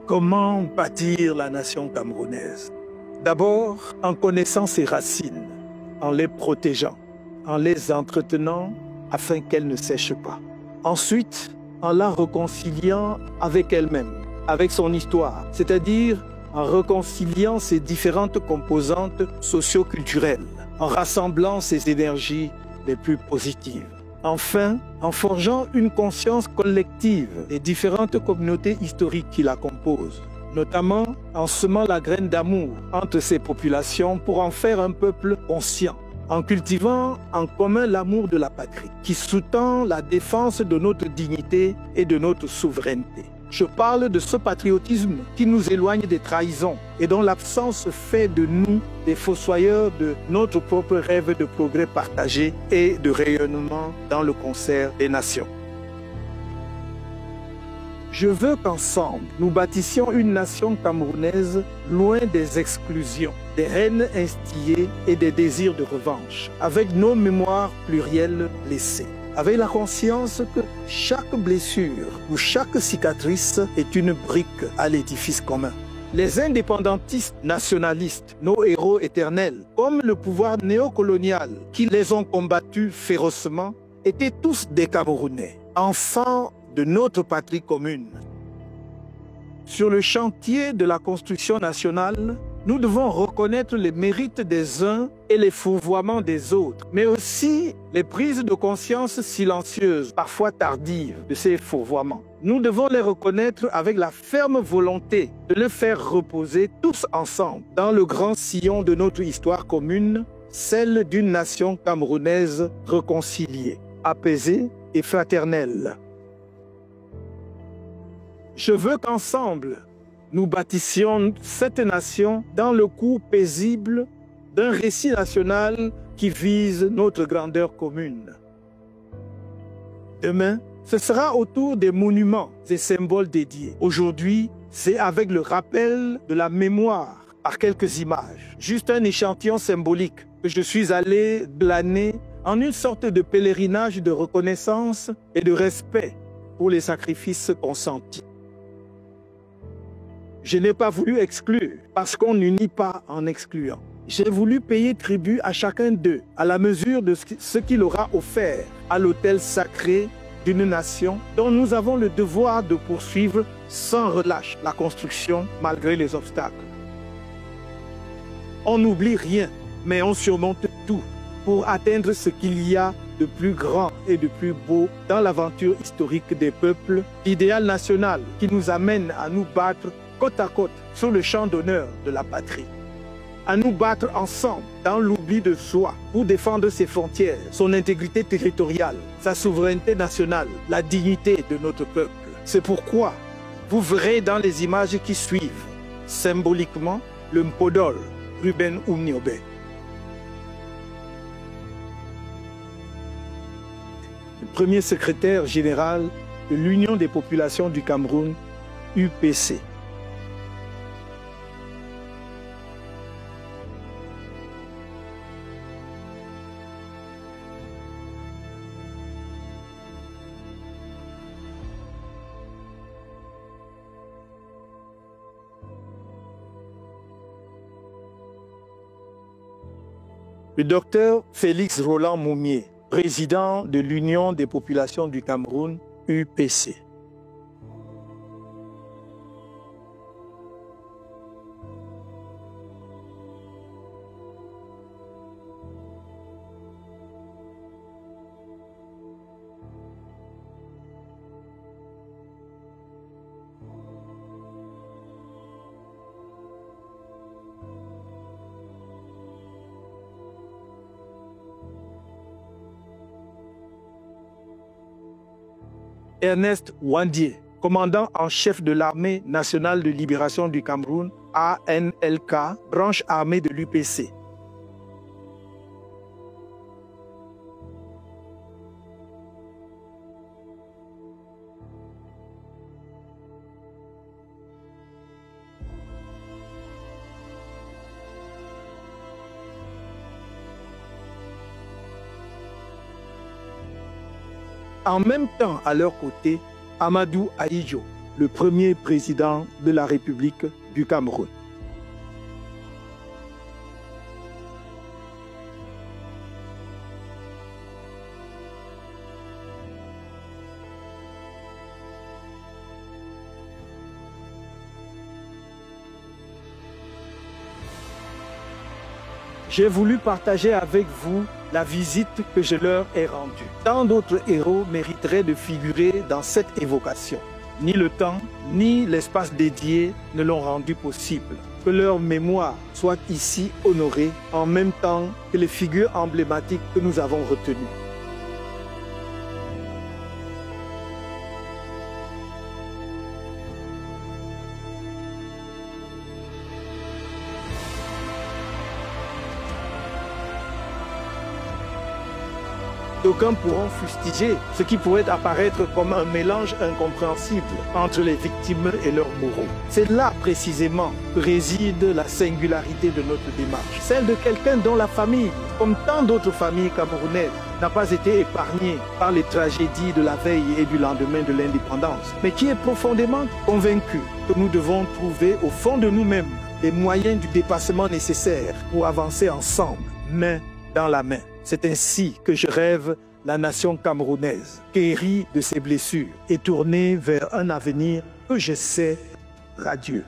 Comment bâtir la nation camerounaise? D'abord, en connaissant ses racines, en les protégeant, en les entretenant afin qu'elles ne sèchent pas. Ensuite, en la réconciliant avec elle-même, avec son histoire, c'est-à-dire en réconciliant ses différentes composantes socio-culturelles, en rassemblant ses énergies les plus positives. Enfin, en forgeant une conscience collective des différentes communautés historiques qui la composent, notamment en semant la graine d'amour entre ces populations pour en faire un peuple conscient, en cultivant en commun l'amour de la patrie, qui sous-tend la défense de notre dignité et de notre souveraineté. Je parle de ce patriotisme qui nous éloigne des trahisons et dont l'absence fait de nous des fossoyeurs de notre propre rêve de progrès partagé et de rayonnement dans le concert des nations. Je veux qu'ensemble, nous bâtissions une nation camerounaise loin des exclusions, des haines instillées et des désirs de revanche, avec nos mémoires plurielles blessées, avec la conscience que chaque blessure ou chaque cicatrice est une brique à l'édifice commun. Les indépendantistes nationalistes, nos héros éternels, comme le pouvoir néocolonial qui les ont combattus férocement, étaient tous des Camerounais, enfants de notre patrie commune. Sur le chantier de la construction nationale, nous devons reconnaître les mérites des uns et les fourvoiements des autres, mais aussi les prises de conscience silencieuses, parfois tardives, de ces fourvoiements. Nous devons les reconnaître avec la ferme volonté de les faire reposer tous ensemble dans le grand sillon de notre histoire commune, celle d'une nation camerounaise réconciliée, apaisée et fraternelle. Je veux qu'ensemble, nous bâtissions cette nation dans le cours paisible d'un récit national qui vise notre grandeur commune. Demain, ce sera autour des monuments et symboles dédiés. Aujourd'hui, c'est avec le rappel de la mémoire par quelques images, juste un échantillon symbolique que je suis allé glaner en une sorte de pèlerinage de reconnaissance et de respect pour les sacrifices consentis. Je n'ai pas voulu exclure, parce qu'on n'unit pas en excluant. J'ai voulu payer tribut à chacun d'eux, à la mesure de ce qu'il aura offert à l'autel sacré d'une nation dont nous avons le devoir de poursuivre sans relâche la construction malgré les obstacles. On n'oublie rien, mais on surmonte tout pour atteindre ce qu'il y a de plus grand et de plus beau dans l'aventure historique des peuples, l'idéal national qui nous amène à nous battre côte à côte sur le champ d'honneur de la patrie. À nous battre ensemble dans l'oubli de soi pour défendre ses frontières, son intégrité territoriale, sa souveraineté nationale, la dignité de notre peuple. C'est pourquoi vous verrez dans les images qui suivent, symboliquement, le Mpodol, Ruben Oumniobé. Le premier secrétaire général de l'Union des populations du Cameroun, UPC. Le docteur Félix Roland Moumié, président de l'Union des populations du Cameroun, UPC. Ernest Wandié, commandant en chef de l'Armée nationale de libération du Cameroun, ANLK, branche armée de l'UPC. En même temps, à leur côté, Amadou Ahidjo, le premier président de la République du Cameroun. J'ai voulu partager avec vous la visite que je leur ai rendue. Tant d'autres héros mériteraient de figurer dans cette évocation. Ni le temps, ni l'espace dédié ne l'ont rendu possible. Que leur mémoire soit ici honorée en même temps que les figures emblématiques que nous avons retenues. D'aucuns pourront fustiger ce qui pourrait apparaître comme un mélange incompréhensible entre les victimes et leurs bourreaux. C'est là précisément que réside la singularité de notre démarche. Celle de quelqu'un dont la famille, comme tant d'autres familles camerounaises, n'a pas été épargnée par les tragédies de la veille et du lendemain de l'indépendance, mais qui est profondément convaincu que nous devons trouver au fond de nous-mêmes les moyens du dépassement nécessaire pour avancer ensemble, main dans la main. C'est ainsi que je rêve la nation camerounaise, guérie de ses blessures et tournée vers un avenir que je sais radieux.